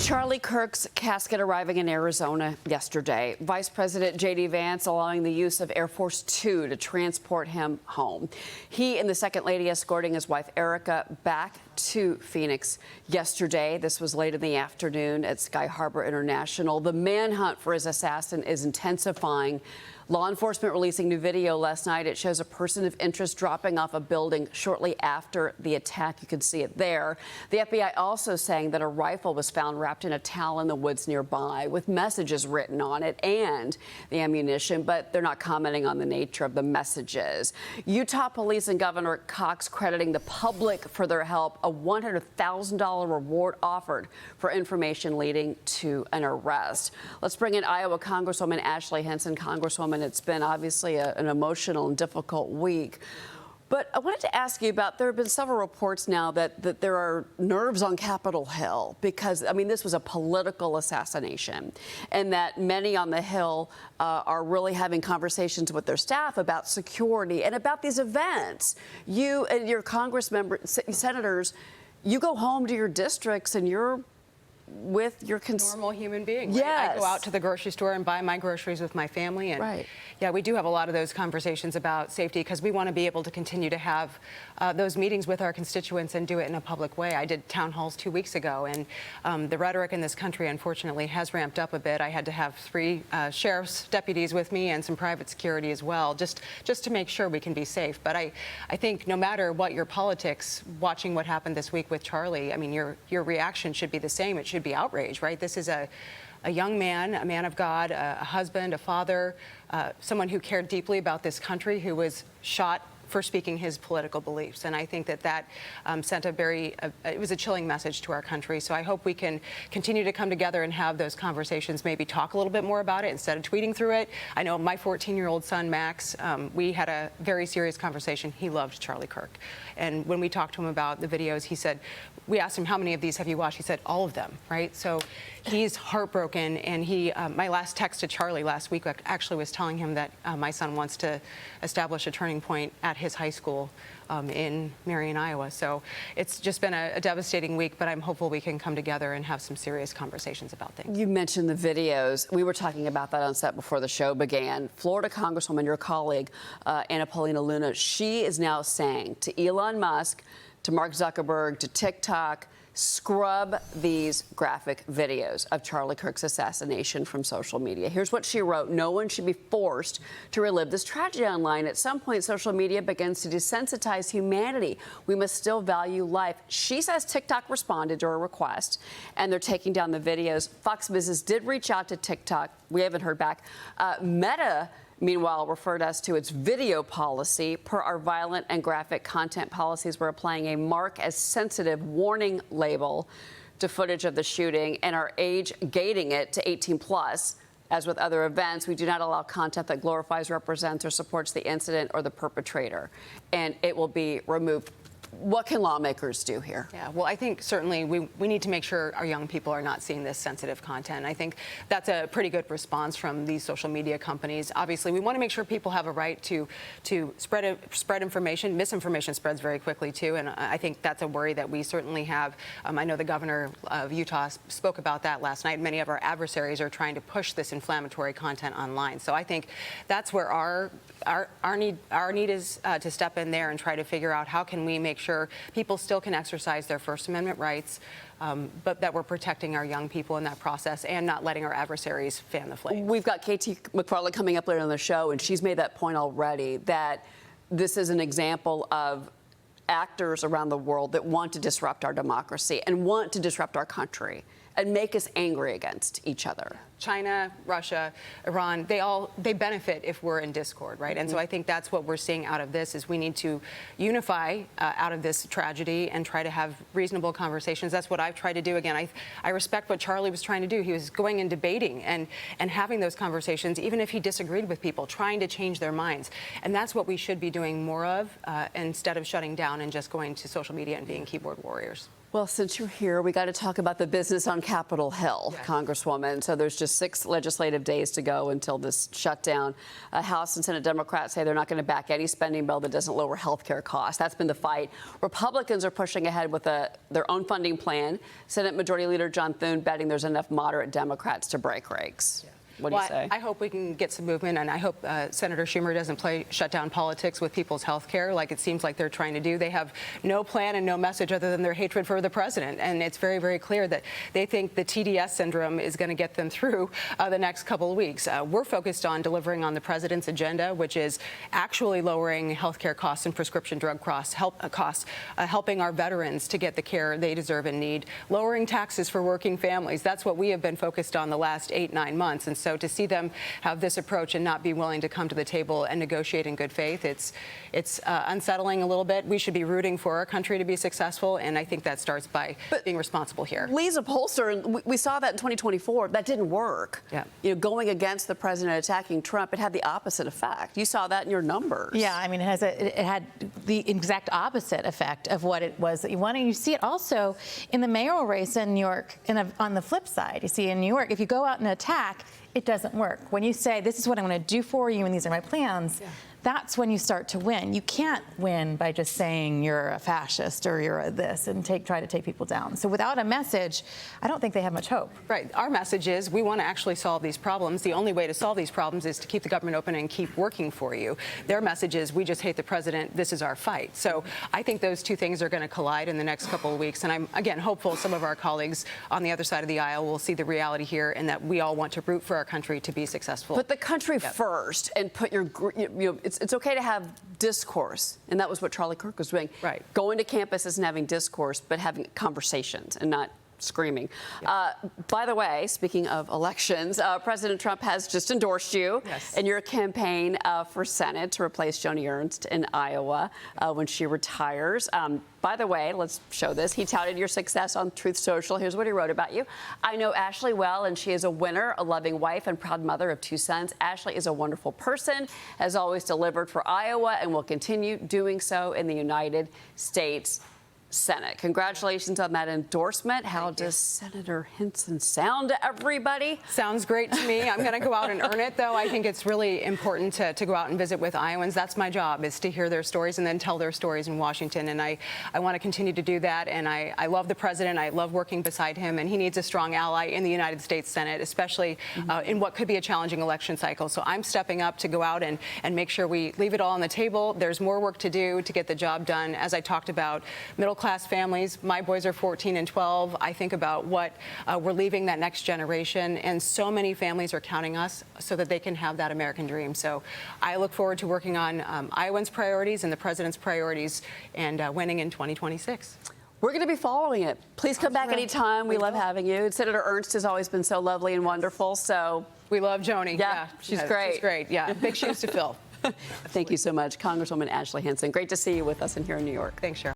Charlie Kirk's casket arriving in Arizona yesterday. Vice President J.D. Vance allowing the use of Air Force Two to transport him home. He and the Second Lady escorting his wife Erica back to Phoenix yesterday. This was late in the afternoon at Sky Harbor International. The manhunt for his assassin is intensifying. Law enforcement releasing new video last night. It shows a person of interest dropping off a building shortly after the attack. You can see it there. The FBI also saying that a rifle was found wrapped in a towel in the woods nearby with messages written on it and the ammunition, but they're not commenting on the nature of the messages. Utah police and Governor Cox crediting the public for their help. A $100,000 reward offered for information leading to an arrest. Let's bring in Iowa Congresswoman Ashley Hinson. Congresswoman, it's been obviously an emotional and difficult week. But I wanted to ask you about, there have been several reports now that there are nerves on Capitol Hill because, I mean, this was a political assassination and that many on the Hill are really having conversations with their staff about security and about these events. You and your Congress members, senators, you go home to your districts and you're with your normal human being. Yes. Right? I go out to the grocery store and buy my groceries with my family. And right. Yeah, we do have a lot of those conversations about safety because we want to be able to continue to have those meetings with our constituents and do it in a public way. I did town halls 2 weeks ago, and the rhetoric in this country, unfortunately, has ramped up a bit. I had to have 3 sheriff's deputies with me and some private security as well, just to make sure we can be safe. But I think no matter what your politics, watching what happened this week with Charlie, I mean, your reaction should be the same. It should be outrage, right? This is a young man, a man of God, a husband, a father, someone who cared deeply about this country, who was shot for speaking his political beliefs. And I think that sent it was a chilling message to our country. So I hope we can continue to come together and have those conversations, maybe talk a little bit more about it instead of tweeting through it. I know my 14-year-old son, Max, we had a very serious conversation. He loved Charlie Kirk. And when we talked to him about the videos, he said, we asked him, how many of these have you watched? He said, all of them, right? So he's heartbroken. And my last text to Charlie last week actually was telling him that my son wants to establish a turning point at his high school in Marion, Iowa. So it's just been a devastating week, but I'm hopeful we can come together and have some serious conversations about things. You mentioned the videos. We were talking about that on set before the show began. Florida Congresswoman, your colleague, Anna Paulina Luna, she is now saying to Elon Musk, to Mark Zuckerberg, to TikTok, scrub these graphic videos of Charlie Kirk's assassination from social media. Here's what she wrote. No one should be forced to relive this tragedy online. At some point, social media begins to desensitize humanity. We must still value life. She says TikTok responded to her request, and they're taking down the videos. Fox Business did reach out to TikTok. We haven't heard back. Meta, meanwhile, referred us to its video policy. Per our violent and graphic content policies, we're applying a mark as sensitive warning label to footage of the shooting and are age gating it to 18 plus. As with other events, we do not allow content that glorifies, represents, or supports the incident or the perpetrator, and it will be removed. What can lawmakers do here? Yeah, well, I think certainly we need to make sure our young people are not seeing this sensitive content. I think that's a pretty good response from these social media companies. Obviously, we want to make sure people have a right to spread information. Misinformation spreads very quickly, too, and I think that's a worry that we certainly have. I know the governor of Utah spoke about that last night. Many of our adversaries are trying to push this inflammatory content online. So I think that's where our need is to step in there and try to figure out how can we make sure people still can exercise their First Amendment rights, but that we're protecting our young people in that process and not letting our adversaries fan the flames. We've got Katie McFarland coming up later on the show, and she's made that point already, that this is an example of actors around the world that want to disrupt our democracy and want to disrupt our country and make us angry against each other. China, Russia, Iran, they benefit if we're in discord, right? And so I think that's what we're seeing out of this is we need to unify out of this tragedy and try to have reasonable conversations. That's what I've tried to do. Again, I respect what Charlie was trying to do. He was going and debating and having those conversations, even if he disagreed with people, trying to change their minds. And that's what we should be doing more of instead of shutting down and just going to social media and being keyboard warriors. Well, since you're here, we got to talk about the business on Capitol Hill, Yes. Congresswoman. So there's just 6 legislative days to go until this shutdown. House and Senate Democrats say they're not going to back any spending bill that doesn't lower health care costs. That's been the fight. Republicans are pushing ahead with their own funding plan. Senate Majority Leader John Thune betting there's enough moderate Democrats to break ranks. Yeah. What do you say? I hope we can get some movement, and I hope Senator Schumer doesn't play shutdown politics with people's health care like it seems like they're trying to do. They have no plan and no message other than their hatred for the president, and it's very, very clear that they think the TDS syndrome is going to get them through the next couple of weeks. We're focused on delivering on the president's agenda, which is actually lowering health care costs and prescription drug costs, helping our veterans to get the care they deserve and need, lowering taxes for working families. That's what we have been focused on the last 8-9 months, and so to see them have this approach and not be willing to come to the table and negotiate in good faith, it's unsettling a little bit. We should be rooting for our country to be successful, and I think that starts by being responsible here. Lee's a pollster, and we saw that in 2024. That didn't work. Yeah. You know, going against the president, attacking Trump, it had the opposite effect. You saw that in your numbers. Yeah, I mean, it had the exact opposite effect of what it was that you wanted. You see it also in the mayoral race in New York, on the flip side. You see in New York, if you go out and attack, it doesn't work. When you say, this is what I'm going to do for you and these are my plans, that's when you start to win. You can't win by just saying you're a fascist or you're a this and try to take people down. So without a message, I don't think they have much hope. Right. Our message is we want to actually solve these problems. The only way to solve these problems is to keep the government open and keep working for you. Their message is we just hate the president. This is our fight. So I think those two things are going to collide in the next couple of weeks. And I'm, again, hopeful some of our colleagues on the other side of the aisle will see the reality here and that we all want to root for our country to be successful. Put the country first and put your, it's okay to have discourse, and that was what Charlie Kirk was doing. Right. Going to campuses and having discourse, but having conversations and not screaming. By the way, speaking of elections, President Trump has just endorsed you in your campaign for Senate to replace Joni Ernst in Iowa when she retires. By the way, let's show this. He touted your success on Truth Social. Here's what he wrote about you. I know Ashley well, and she is a winner, a loving wife, and proud mother of 2 sons. Ashley is a wonderful person, has always delivered for Iowa, and will continue doing so in the United States Senate. Congratulations on that endorsement. How does Senator Hinson sound to everybody? Sounds great to me. I'm going to go out and earn it, though. I think it's really important to go out and visit with Iowans. That's my job, is to hear their stories and then tell their stories in Washington. And I want to continue to do that. And I love the president. I love working beside him. And he needs a strong ally in the United States Senate, especially in what could be a challenging election cycle. So I'm stepping up to go out and make sure we leave it all on the table. There's more work to do to get the job done. As I talked about, middle-class families. My boys are 14 and 12. I think about what we're leaving that next generation, and so many families are counting us so that they can have that American dream. So I look forward to working on Iowans' priorities and the president's priorities and winning in 2026. We're going to be following it. Please come back anytime. We love having you. Senator Ernst has always been so lovely and wonderful. So we love Joni. Yeah, she's great. She's great. Yeah, big shoes to fill. Thank you so much, Congresswoman Ashley Hinson. Great to see you with us and here in New York. Thanks, Cheryl.